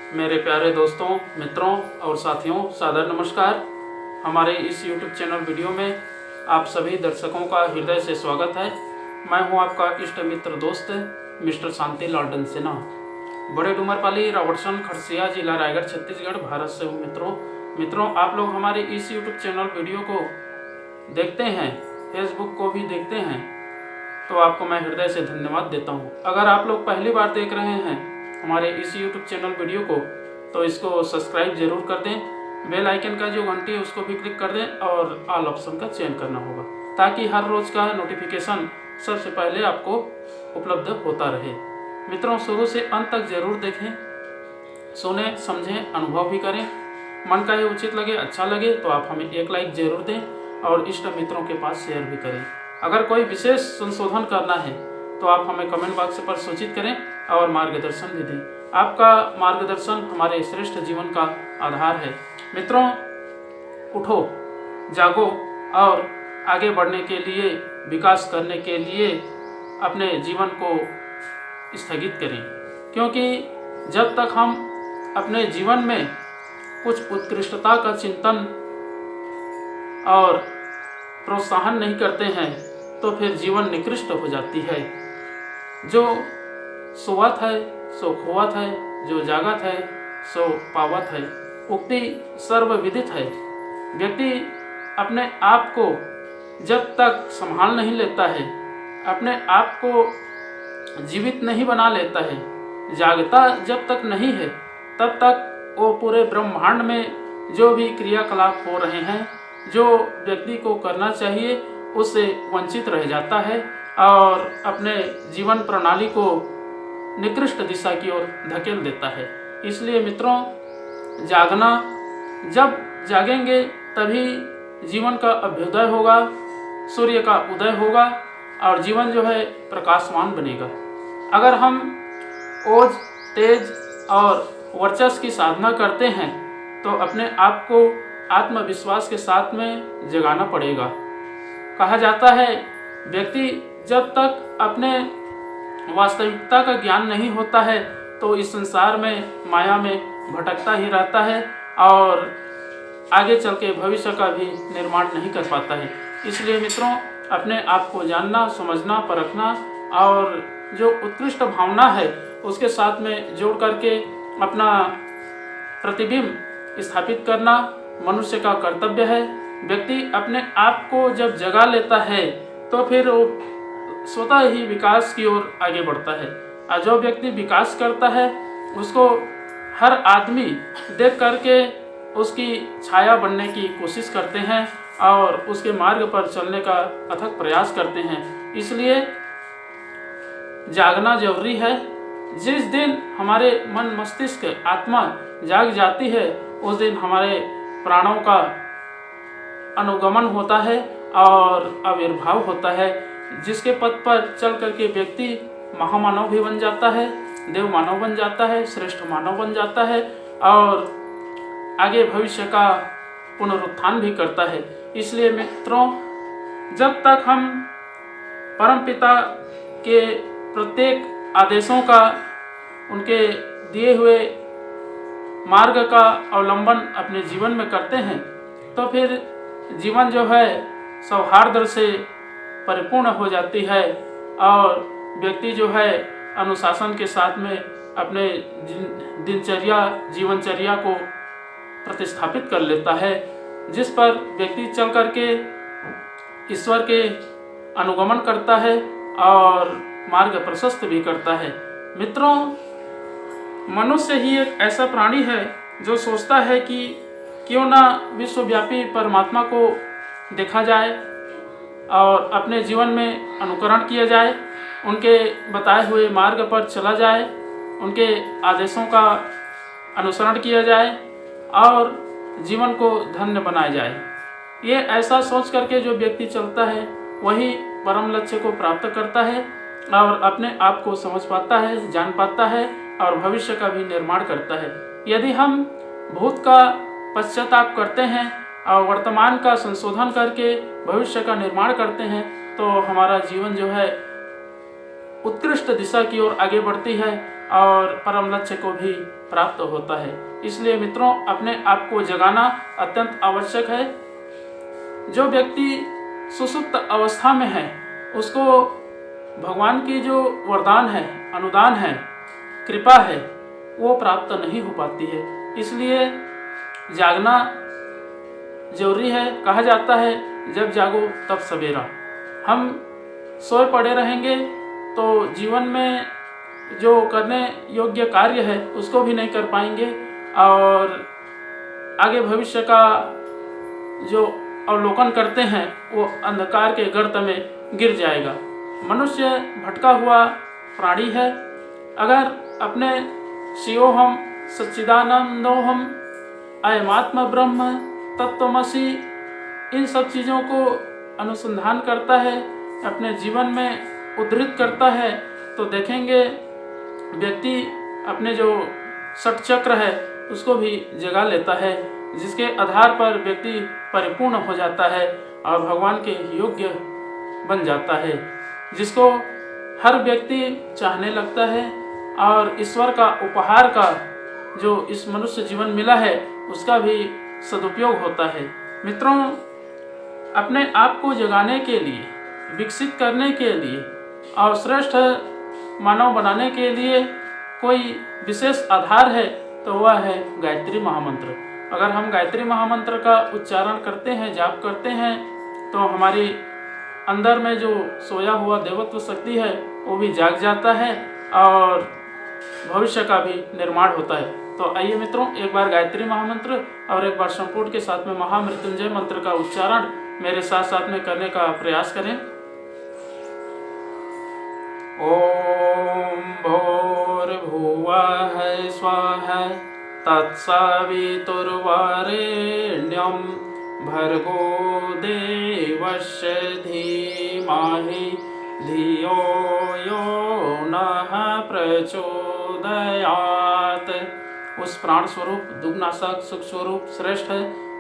मेरे प्यारे दोस्तों, मित्रों और साथियों, सादर नमस्कार। हमारे इस YouTube चैनल वीडियो में आप सभी दर्शकों का हृदय से स्वागत है। मैं हूं आपका इष्ट मित्र दोस्त मिस्टर शांति लाल सिन्हा, बड़े डूमरपाली, रावटसन, खरसिया, जिला रायगढ़, छत्तीसगढ़, भारत से हूं। मित्रों, आप लोग हमारे इस YouTube चैनल वीडियो को देखते हैं, फेसबुक को भी देखते हैं, तो आपको मैं हृदय से धन्यवाद देता हूं। अगर आप लोग पहली बार देख रहे हैं हमारे इस YouTube चैनल वीडियो को, तो इसको सब्सक्राइब जरूर कर दें। बेल आइकन का जो घंटी है उसको भी क्लिक कर दें और ऑल ऑप्शन का चयन करना होगा, ताकि हर रोज़ का नोटिफिकेशन सबसे पहले आपको उपलब्ध होता रहे। मित्रों, शुरू से अंत तक जरूर देखें, सुने, समझें, अनुभव भी करें। मन का ये उचित लगे, अच्छा लगे तो आप हमें एक लाइक जरूर दें और इष्ट मित्रों के पास शेयर भी करें। अगर कोई विशेष संशोधन करना है तो आप हमें कमेंट बॉक्स पर सूचित करें और मार्गदर्शन भी दें। आपका मार्गदर्शन हमारे श्रेष्ठ जीवन का आधार है। मित्रों, उठो, जागो और आगे बढ़ने के लिए, विकास करने के लिए अपने जीवन को स्थगित करें, क्योंकि जब तक हम अपने जीवन में कुछ उत्कृष्टता का चिंतन और प्रोत्साहन नहीं करते हैं तो फिर जीवन निकृष्ट हो जाती है। जो सोवत है सो खोवत है, जो जागत है सो पावत है, उक्ति सर्वविदित है। व्यक्ति अपने आप को जब तक संभाल नहीं लेता है, अपने आप को जीवित नहीं बना लेता है, जागता जब तक नहीं है, तब तक वो पूरे ब्रह्मांड में जो भी क्रियाकलाप हो रहे हैं, जो व्यक्ति को करना चाहिए, उससे वंचित रह जाता है और अपने जीवन प्रणाली को निकृष्ट दिशा की ओर धकेल देता है। इसलिए मित्रों, जागना, जब जागेंगे तभी जीवन का अभ्युदय होगा, सूर्य का उदय होगा और जीवन जो है प्रकाशमान बनेगा। अगर हम ओज, तेज और वर्चस्व की साधना करते हैं तो अपने आप को आत्मविश्वास के साथ में जगाना पड़ेगा। कहा जाता है, व्यक्ति जब तक अपने वास्तविकता का ज्ञान नहीं होता है तो इस संसार में, माया में भटकता ही रहता है और आगे चल के भविष्य का भी निर्माण नहीं कर पाता है। इसलिए मित्रों, अपने आप को जानना, समझना, परखना और जो उत्कृष्ट भावना है उसके साथ में जोड़ करके अपना प्रतिबिंब स्थापित करना मनुष्य का कर्तव्य है। व्यक्ति अपने आप को जब जगा लेता है तो फिर वो स्वतः ही विकास की ओर आगे बढ़ता है। और जो व्यक्ति विकास करता है उसको हर आदमी देख करके उसकी छाया बनने की कोशिश करते हैं और उसके मार्ग पर चलने का अथक प्रयास करते हैं। इसलिए जागना जरूरी है। जिस दिन हमारे मन, मस्तिष्क, आत्मा जाग जाती है उस दिन हमारे प्राणों का अनुगमन होता है और आविर्भाव होता है, जिसके पथ पर चल करके व्यक्ति महामानव भी बन जाता है, देव मानव बन जाता है, श्रेष्ठ मानव बन जाता है और आगे भविष्य का पुनरुत्थान भी करता है। इसलिए मित्रों, जब तक हम परमपिता के प्रत्येक आदेशों का, उनके दिए हुए मार्ग का अवलंबन अपने जीवन में करते हैं तो फिर जीवन जो है सौहार्द से परिपूर्ण हो जाती है और व्यक्ति जो है अनुशासन के साथ में अपने दिनचर्या, जीवनचर्या को प्रतिस्थापित कर लेता है, जिस पर व्यक्ति चल करके ईश्वर के अनुगमन करता है और मार्ग प्रशस्त भी करता है। मित्रों, मनुष्य ही एक ऐसा प्राणी है जो सोचता है कि क्यों ना विश्वव्यापी परमात्मा को देखा जाए और अपने जीवन में अनुकरण किया जाए, उनके बताए हुए मार्ग पर चला जाए, उनके आदेशों का अनुसरण किया जाए और जीवन को धन्य बनाया जाए। ये ऐसा सोच करके जो व्यक्ति चलता है वही परम लक्ष्य को प्राप्त करता है और अपने आप को समझ पाता है, जान पाता है और भविष्य का भी निर्माण करता है। यदि हम भूत का पश्चाताप करते हैं और वर्तमान का संशोधन करके भविष्य का निर्माण करते हैं तो हमारा जीवन जो है उत्कृष्ट दिशा की ओर आगे बढ़ती है और परम लक्ष्य को भी प्राप्त होता है। इसलिए मित्रों, अपने आप को जगाना अत्यंत आवश्यक है। जो व्यक्ति सुसुप्त अवस्था में है उसको भगवान की जो वरदान है, अनुदान है, कृपा है, वो प्राप्त नहीं हो पाती है। इसलिए जागना जरूरी है। कहा जाता है जब जागो तब सवेरा। हम सोए पड़े रहेंगे तो जीवन में जो करने योग्य कार्य है उसको भी नहीं कर पाएंगे और आगे भविष्य का जो अवलोकन करते हैं वो अंधकार के गर्त में गिर जाएगा। मनुष्य भटका हुआ प्राणी है। अगर अपने शिवोहम सच्चिदानंदोहम अयमात्म ब्रह्म तत्वमसि इन सब चीज़ों को अनुसंधान करता है, अपने जीवन में उद्धृत करता है, तो देखेंगे व्यक्ति अपने जो षट चक्र है उसको भी जगा लेता है, जिसके आधार पर व्यक्ति परिपूर्ण हो जाता है और भगवान के योग्य बन जाता है, जिसको हर व्यक्ति चाहने लगता है और ईश्वर का उपहार का जो इस मनुष्य जीवन मिला है उसका भी सदुपयोग होता है। मित्रों, अपने आप को जगाने के लिए, विकसित करने के लिए और श्रेष्ठ मानव बनाने के लिए कोई विशेष आधार है तो वह है गायत्री महामंत्र। अगर हम गायत्री महामंत्र का उच्चारण करते हैं, जाप करते हैं, तो हमारी अंदर में जो सोया हुआ देवत्व शक्ति है वो भी जाग जाता है और भविष्य का भी निर्माण होता है। तो आइए मित्रों, एक बार गायत्री महामंत्र और एक बार संपूर्ण के साथ में महामृत्युंजय मंत्र का उच्चारण मेरे साथ साथ में करने का प्रयास करें। ओम भूर्भुवः स्वः तत्सवितुर्वरेण्यं भर्गो देवस्य धीमहि धियो यो नः प्रचोदयात्। उस प्राण स्वरूप, दुग्नाशक, सुख स्वरूप, श्रेष्ठ,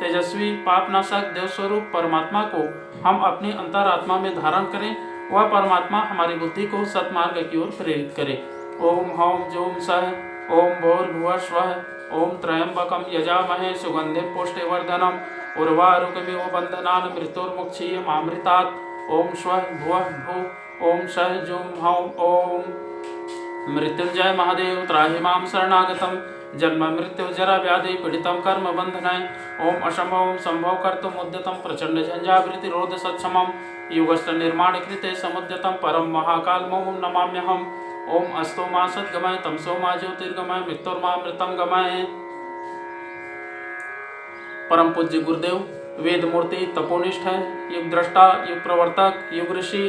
तेजस्वी, पापनाशक, देव स्वरूप परमात्मा को हम अपनी अंतरात्मा में धारण करें। वह परमात्मा हमारी बुद्धि को सत्मार्ग की ओर प्रेरित करे। ओम हौम जूम सह ओम भूर्भुवः स्वः ओम त्र्यंबकं यजामहे सुगंधिं पुष्टिवर्धनम् उर्वारुकमिव बन्धनान् मृत्युर्मुक्षीयमामृतात्। ओम स्वः भुवः भुः ओम सः जूम हौम। ओम मृत्युंजय महादेव त्राहि मां शरणागतम् जन्म मृत्यु जरा व्याधि पीड़ितं कर्म बंधनाय। ओम असंभवं संभव कर्तुम् उद्यतं प्रचंड झंझावृत्तिरोध सक्षमं युगस्थ निर्माण कृते समुद्यतं परम महाकालमं नमाम्यहम्। ओम अस्तो मा सद्गमय तमसो मा ज्योतिर्गमय मृत्युर्मा मृतं गमय। परम पूज्य गुरुदेव, वेद मूर्ति, तपोनिष्ठ, युग दृष्टा, युग प्रवर्तक, युग ऋषि,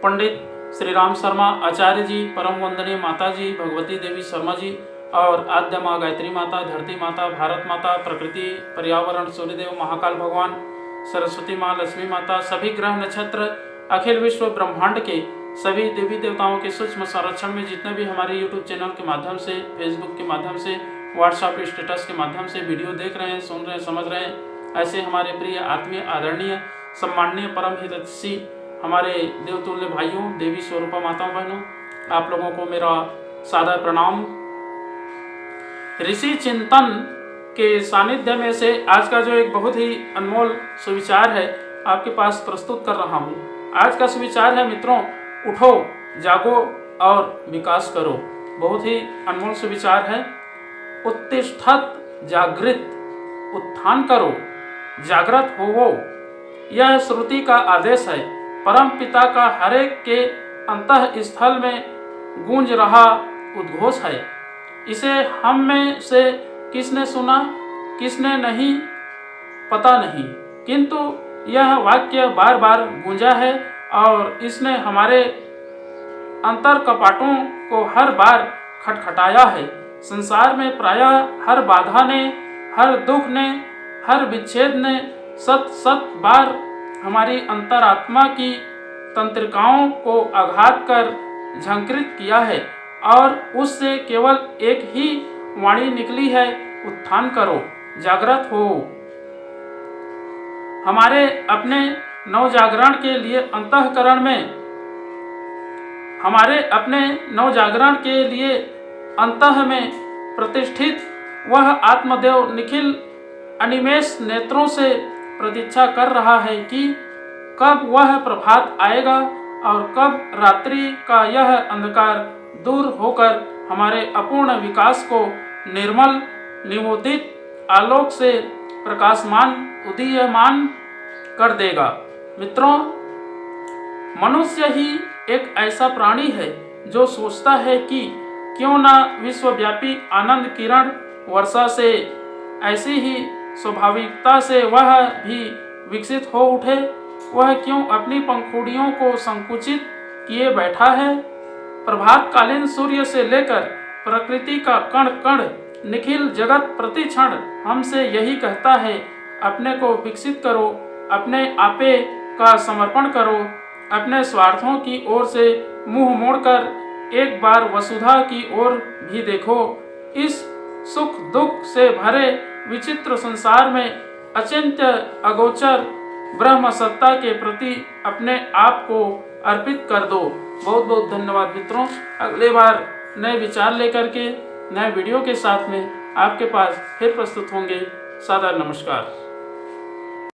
पंडित श्री राम शर्मा आचार्य जी, परम वंदनीय माता जी भगवती देवी शर्मा जी और आद्य माँ गायत्री माता, धरती माता, भारत माता, प्रकृति, पर्यावरण, सूर्यदेव, महाकाल भगवान, सरस्वती माँ, लक्ष्मी माता, सभी ग्रह नक्षत्र, अखिल विश्व ब्रह्मांड के सभी देवी देवताओं के सूक्ष्म संरक्षण में जितने भी हमारे यूट्यूब चैनल के माध्यम से, फेसबुक के माध्यम से, व्हाट्सएप स्टेटस के माध्यम से वीडियो देख रहे हैं, सुन रहे हैं, समझ रहे हैं, ऐसे हमारे प्रिय आत्मीय, आदरणीय, सम्माननीय, परम हितैषी हमारे देवतुल्य भाइयों, देवी स्वरूपा माताओं, बहनों, आप लोगों को मेरा सादर प्रणाम। ऋषि चिंतन के सानिध्य में से आज का जो एक बहुत ही अनमोल सुविचार है आपके पास प्रस्तुत कर रहा हूँ। आज का सुविचार है मित्रों, उठो, जागो और विकास करो। बहुत ही अनमोल सुविचार है। उत्तिष्ठत जागृत, उत्थान करो, जागृत होवो, यह श्रुति का आदेश है। परम पिता का हरेक के अंतः स्थल में गूंज रहा उद्घोष है। इसे हम में से किसने सुना, किसने नहीं, पता नहीं, किंतु यह वाक्य बार बार गूंजा है और इसने हमारे अंतर कपाटों को हर बार खटखटाया है। संसार में प्रायः हर बाधा ने, हर दुख ने, हर विच्छेद ने सत बार हमारी अंतरात्मा की तंत्रिकाओं को आघात कर झंकृत किया है और उससे केवल एक ही वाणी निकली है, उत्थान करो, जागृत हो। हमारे अपने नव जागरण के लिए अंतःकरण में हमारे अपने नवजागरण के लिए अंतः में प्रतिष्ठित वह आत्मदेव निखिल अनिमेष नेत्रों से प्रतीक्षा कर रहा है कि कब वह प्रभात आएगा और कब रात्रि का यह अंधकार दूर होकर हमारे अपूर्ण विकास को निर्मल निवोदित आलोक से प्रकाशमान उदीयमान कर देगा। मित्रों, मनुष्य ही एक ऐसा प्राणी है जो सोचता है कि क्यों ना विश्वव्यापी आनंद किरण वर्षा से ऐसी ही स्वाभाविकता से वह भी विकसित हो उठे। वह क्यों अपनी पंखुड़ियों को संकुचित किए बैठा है। प्रभातकालीन सूर्य से लेकर प्रकृति का कण कण निखिल जगत प्रति क्षण हमसे यही कहता है, अपने को विकसित करो, अपने आपे का समर्पण करो, अपने स्वार्थों की ओर से मुंह मोड़कर एक बार वसुधा की ओर भी देखो। इस सुख दुख से भरे विचित्र संसार में अचिंत्य अगोचर ब्रह्म सत्ता के प्रति अपने आप को अर्पित कर दो। बहुत बहुत धन्यवाद मित्रों। अगले बार नए विचार लेकर के नए वीडियो के साथ में आपके पास फिर प्रस्तुत होंगे। सादर नमस्कार।